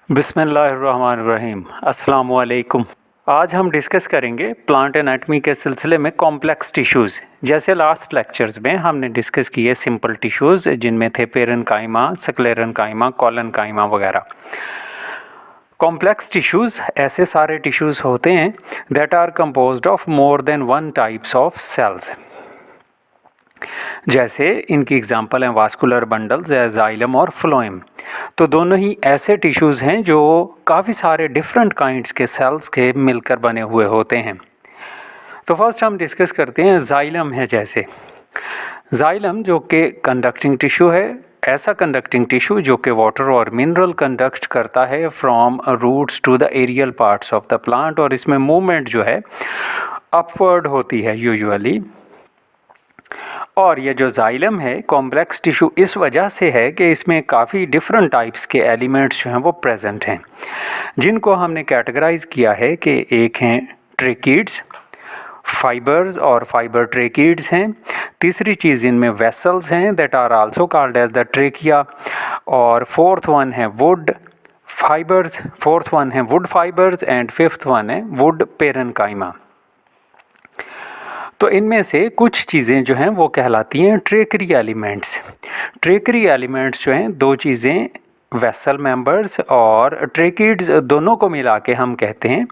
बिस्मिल्लाहिर्रहमानिर्रहीम। अस्सलाम वालेकुम। आज हम डिस्कस करेंगे प्लांट एनाटमी के सिलसिले में कॉम्प्लेक्स टिश्यूज़। जैसे लास्ट लेक्चर्स में हमने डिस्कस किए सिंपल टिश्यूज़ जिनमें थे पेरेन्काइमा, स्क्लेरेन्काइमा, कोलेन्काइमा वगैरह। कॉम्प्लेक्स टिश्यूज़ ऐसे सारे टिश्यूज़ होते हैं that are composed of more than one types of cells. जैसे इनकी एग्जांपल हैं वास्कुलर बंडल्स या जाइलम और फ्लोएम। तो दोनों ही ऐसे टिश्यूज़ हैं जो काफ़ी सारे डिफरेंट काइंड्स के सेल्स के मिलकर बने हुए होते हैं। तो फर्स्ट हम डिस्कस करते हैं जाइलम है। जैसे जाइलम जो कि कंडक्टिंग टिश्यू है, ऐसा कंडक्टिंग टिश्यू जो कि वाटर और मिनरल कंडक्ट करता है from roots to the aerial parts of the plant, और इसमें मूवमेंट जो है अपवर्ड होती है यूजुअली। और ये जो जाइलम है कॉम्प्लेक्स टिश्यू इस वजह से है कि इसमें काफ़ी डिफरेंट टाइप्स के एलिमेंट्स जो हैं वो प्रेजेंट हैं, जिनको हमने कैटेगराइज किया है कि एक हैं ट्रेकीड्स, फाइबर्स और फाइबर ट्रेकीड्स हैं। तीसरी चीज़ इनमें वेसल्स हैं that are also called as the trachea. और फोर्थ वन है वुड फाइबर्स, फोर्थ वन है wood fibres and fifth one है वुड पेरेन्काइमा। तो इनमें से कुछ चीज़ें जो हैं वो कहलाती हैं ट्रेकरी एलिमेंट्स। ट्रेकरी एलिमेंट्स जो हैं दो चीज़ें वेसल मेंबर्स और ट्रेकिड्स दोनों को मिला के हम कहते हैं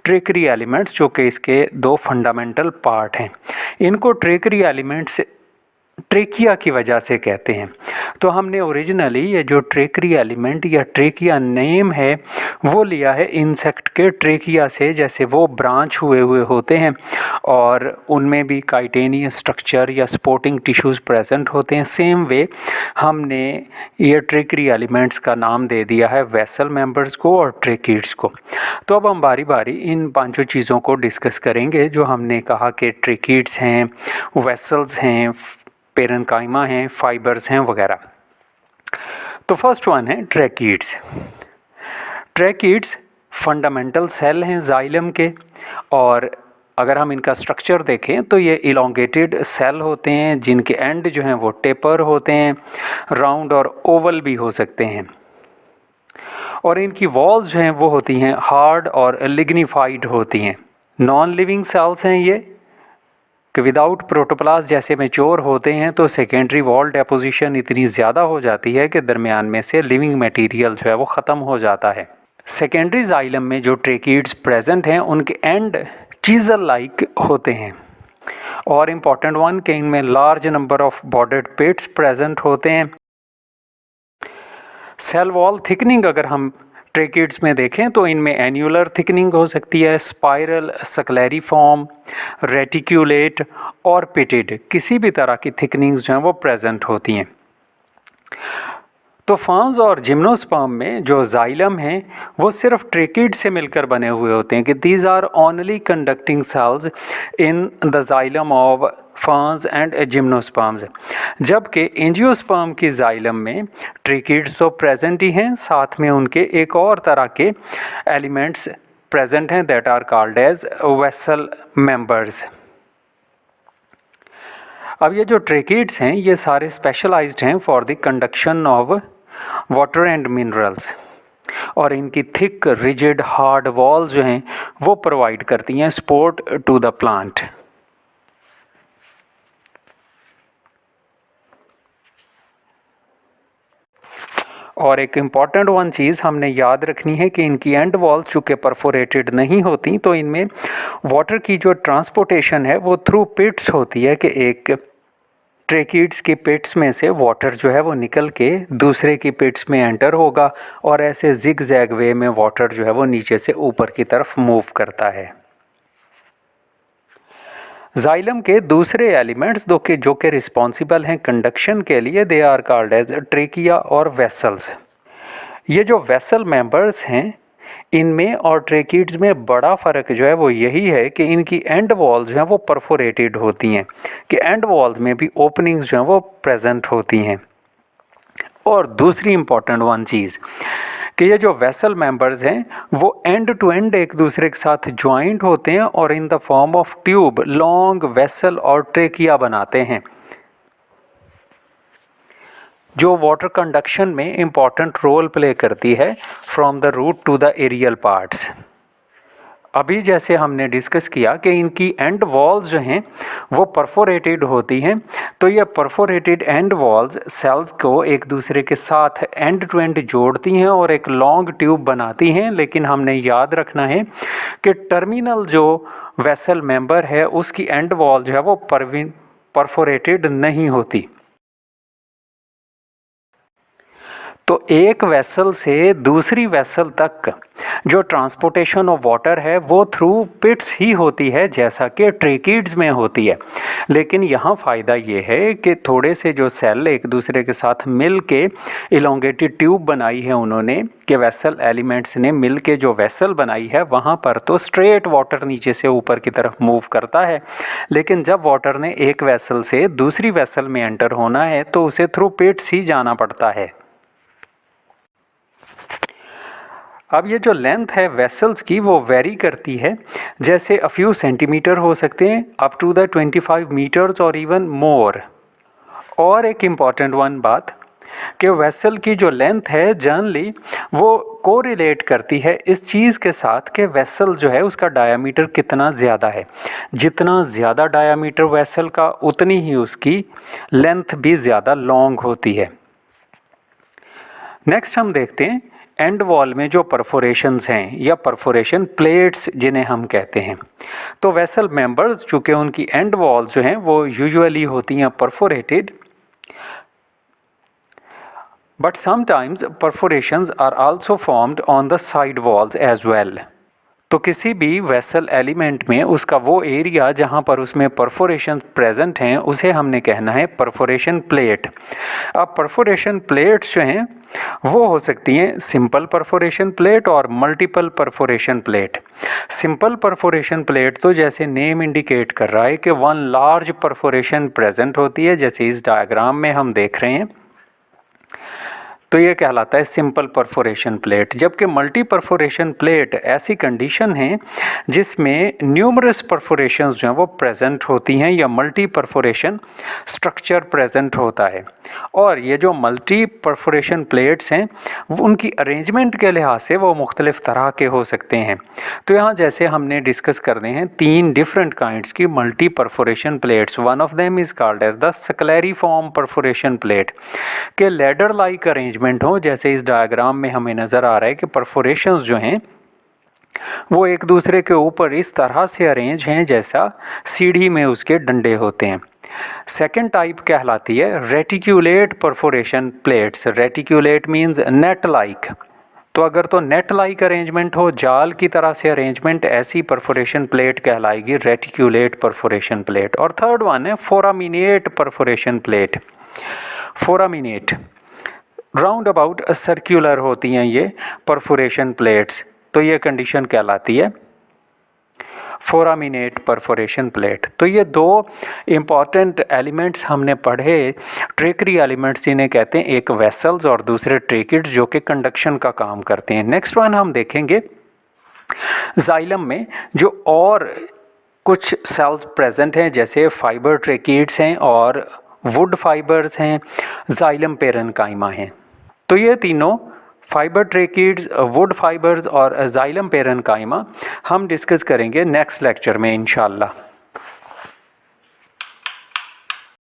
ट्रेकरी एलिमेंट्स, जो कि इसके दो फंडामेंटल पार्ट हैं। इनको ट्रेकरी एलिमेंट्स ट्रेकिया की वजह से कहते हैं। तो हमने ओरिजिनली ये जो ट्रेकरी एलिमेंट या ट्रेकिया नेम है वो लिया है इंसेक्ट के ट्रेकिया से, जैसे वो ब्रांच हुए हुए होते हैं और उनमें भी काइटेनियस स्ट्रक्चर या स्पोर्टिंग टिश्यूज़ प्रेजेंट होते हैं। सेम वे हमने ये ट्रेकरी एलिमेंट्स का नाम दे दिया है वेसल मेंबर्स को और ट्रेकिड्स को। तो अब हम बारी बारी इन पांचों चीज़ों को डिस्कस करेंगे जो हमने कहा कि ट्रेकिड्स हैं, वेसल्स हैं, पेरेन्काइमा हैं, फाइबर्स हैं वगैरह। तो फर्स्ट वन है ट्रेकिड्स। ट्रेकिड्स फंडामेंटल सेल हैं जाइलम के, और अगर हम इनका स्ट्रक्चर देखें तो ये इलोंगेटेड सेल होते हैं जिनके एंड जो हैं वो टेपर होते हैं, राउंड और ओवल भी हो सकते हैं। और इनकी वॉल्स जो हैं वो होती हैं हार्ड और लिग्निफाइड होती हैं। नॉन लिविंग सेल्स हैं ये कि विदाउट प्रोटोप्लास्ट जैसे मैच्योर होते हैं तो सेकेंडरी वॉल डेपोजिशन इतनी ज़्यादा हो जाती है कि दरमियान में से लिविंग मटेरियल जो है वो ख़त्म हो जाता है। सेकेंडरी जाइलम में जो ट्रेकिड्स प्रेजेंट हैं उनके एंड चीज़ल लाइक होते हैं। और इम्पॉर्टेंट वन कि इनमें large number of bordered pits present होते हैं। सेल वॉल थिकनिंग अगर हम ट्रेकिड्स में देखें तो इनमें एन्यूलर थिकनिंग हो सकती है, स्पाइरल, स्क्लेरिफॉर्म, रेटिक्यूलेट और पिटेड, किसी भी तरह की थिकनिंग्स जो हैं वो प्रेजेंट होती हैं। तो फर्न्स और जिम्नोस्पर्म में जो जाइलम हैं वो सिर्फ ट्रेकिड से मिलकर बने हुए होते हैं कि these are only conducting cells in the xylem of ferns and gymnosperms, जबकि एंजियोस्पर्म की जाइलम में ट्रेकिड्स तो प्रेजेंट ही हैं, साथ में उनके एक और तरह के एलिमेंट्स प्रेजेंट हैं that are called as vessel members. अब ये जो ट्रेकिड्स हैं ये सारे स्पेशलाइज्ड हैं for the conduction of water and minerals, और इनकी थिक रिजिड हार्ड वॉल्स जो हैं वो प्रोवाइड करती हैं सपोर्ट टू द प्लांट। और एक इम्पॉर्टेंट वन चीज़ हमने याद रखनी है कि इनकी एंड वॉल्स चूँकि परफोरेटेड नहीं होती तो इनमें वाटर की जो ट्रांसपोर्टेशन है वो थ्रू पिट्स होती है कि एक ट्रेकिड्स की पिट्स में से वाटर जो है वो निकल के दूसरे की पिट्स में एंटर होगा, और ऐसे जिग जैग वे में वाटर जो है वो नीचे से ऊपर की तरफ मूव करता है। जाइलम के दूसरे एलिमेंट्स जो कि रिस्पॉन्सिबल हैं कंडक्शन के लिए, they are called as trachea और वेसल्स। ये जो वेसल मेंबर्स हैं इनमें और ट्रेकिड्स में बड़ा फ़र्क जो है वो यही है कि इनकी एंड वॉल्स जो हैं वो परफोरेटेड होती हैं, कि एंड वॉल्स में भी ओपनिंग्स जो हैं वो प्रेजेंट होती हैं। और दूसरी इम्पॉर्टेंट वन चीज़ कि ये जो वेसल मेंबर्स हैं वो एंड टू एंड एक दूसरे के साथ ज्वाइंट होते हैं और in the form of tube long vessel और ट्रेकिया बनाते हैं। जो वाटर कंडक्शन में इम्पॉर्टेंट रोल प्ले करती है from the root to the aerial parts. अभी जैसे हमने डिस्कस किया कि इनकी एंड वॉल्स जो हैं वो परफोरेटेड होती हैं, तो ये परफोरेटेड एंड वॉल्स सेल्स को एक दूसरे के साथ एंड टू एंड जोड़ती हैं और एक लॉन्ग ट्यूब बनाती हैं। लेकिन हमने याद रखना है कि टर्मिनल जो वेसल मेंबर है उसकी एंड वॉल जो है वो परफोरेटेड नहीं होती। तो एक वेसल से दूसरी वेसल तक जो ट्रांसपोर्टेशन ऑफ वाटर है वो थ्रू पिट्स ही होती है, जैसा कि ट्रेकिड्स में होती है। लेकिन यहाँ फ़ायदा ये है कि थोड़े से जो सेल एक दूसरे के साथ मिल के इलोंगेटेड ट्यूब बनाई है उन्होंने, कि वेसल एलिमेंट्स ने मिल के जो वेसल बनाई है वहाँ पर तो स्ट्रेट वाटर नीचे से ऊपर की तरफ मूव करता है। लेकिन जब वाटर ने एक वेसल से दूसरी वेसल में एंटर होना है तो उसे थ्रू पिट्स ही जाना पड़ता है। अब ये जो लेंथ है वेसल्स की वो वेरी करती है, जैसे अ फ्यू सेंटीमीटर हो सकते हैं अप टू द 25 मीटर्स और इवन मोर। और एक इम्पॉर्टेंट वन बात कि वेसल की जो लेंथ है जनरली वो कोरिलेट करती है इस चीज़ के साथ कि वेसल जो है उसका डायामीटर कितना ज़्यादा है। जितना ज़्यादा डायामीटर वेसल का उतनी ही उसकी लेंथ भी ज़्यादा लॉन्ग होती है। नेक्स्ट हम देखते हैं एंड वॉल में जो परफोरेशंस हैं या परफोरेशन प्लेट्स जिन्हें हम कहते हैं। तो वेसल मेंबर्स चूँकि उनकी एंड वॉल्स जो हैं वो यूजुअली होती हैं perforated, but sometimes perforations are also formed on the side walls as well. तो किसी भी वेसल एलिमेंट में उसका वो एरिया जहाँ पर उसमें परफोरेशन प्रेजेंट हैं उसे हमने कहना है परफोरेशन प्लेट। अब परफोरेशन प्लेट्स जो हैं वो हो सकती हैं सिंपल परफोरेशन प्लेट और multiple perforation plate. Simple perforation plate तो जैसे नेम इंडिकेट कर रहा है कि वन लार्ज परफोरेशन प्रेजेंट होती है, जैसे इस डायग्राम में हम देख रहे हैं, तो ये कहलाता है सिंपल परफोरेशन प्लेट। जबकि मल्टी परफोरेशन प्लेट ऐसी कंडीशन है जिसमें न्यूमरस परफोरेशंस जो हैं वो प्रेजेंट होती हैं या मल्टी परफोरेशन स्ट्रक्चर प्रेजेंट होता है। और ये जो मल्टी परफोरेशन प्लेट्स हैं उनकी अरेंजमेंट के लिहाज से वो मुख्तलिफ तरह के हो सकते हैं। तो यहाँ जैसे हमने डिस्कस करने हैं 3 डिफरेंट काइंड्स की multi perforation plates. One of them is called as the scalariform perforation plate के लेडर लाइक अरेंजमेंट हो, जैसे इस डायग्राम में हमें नज़र आ रहा है कि परफोरेशंस जो हैं वो एक दूसरे के ऊपर इस तरह से अरेंज हैं जैसा सीढ़ी में उसके डंडे होते हैं। सेकेंड टाइप कहलाती है reticulate perforation plates. Reticulate means net like. तो अगर तो नेट लाइक अरेंजमेंट हो, जाल की तरह से अरेंजमेंट, ऐसी परफोरेशन प्लेट कहलाएगी रेटिक्यूलेट परफोरेशन प्लेट। और थर्ड वन है foraminate perforation plate. Foraminate round about circular होती हैं ये परफोरेशन प्लेट्स, तो ये कंडीशन कहलाती है फोरामिनेट परफोरेशन प्लेट। तो ये 2 इम्पॉर्टेंट एलिमेंट्स हमने पढ़े, ट्रेकरी एलिमेंट्स जिन्हें कहते हैं, एक वेसल्स और दूसरे ट्रेकिड्स जो कि कंडक्शन का काम करते हैं। नेक्स्ट वन हम देखेंगे जाइलम में जो और कुछ सेल्स प्रेजेंट हैं, जैसे फाइबर ट्रेकिड्स हैं और वुड फाइबर्स हैं, जाइलम पेरेन्काइमा हैं। तो ये तीनों फाइबर ट्रेकिड्स, वुड फाइबर्स और जाइलम पेरेन्काइमा हम डिस्कस करेंगे नेक्स्ट लेक्चर में इंशाल्लाह।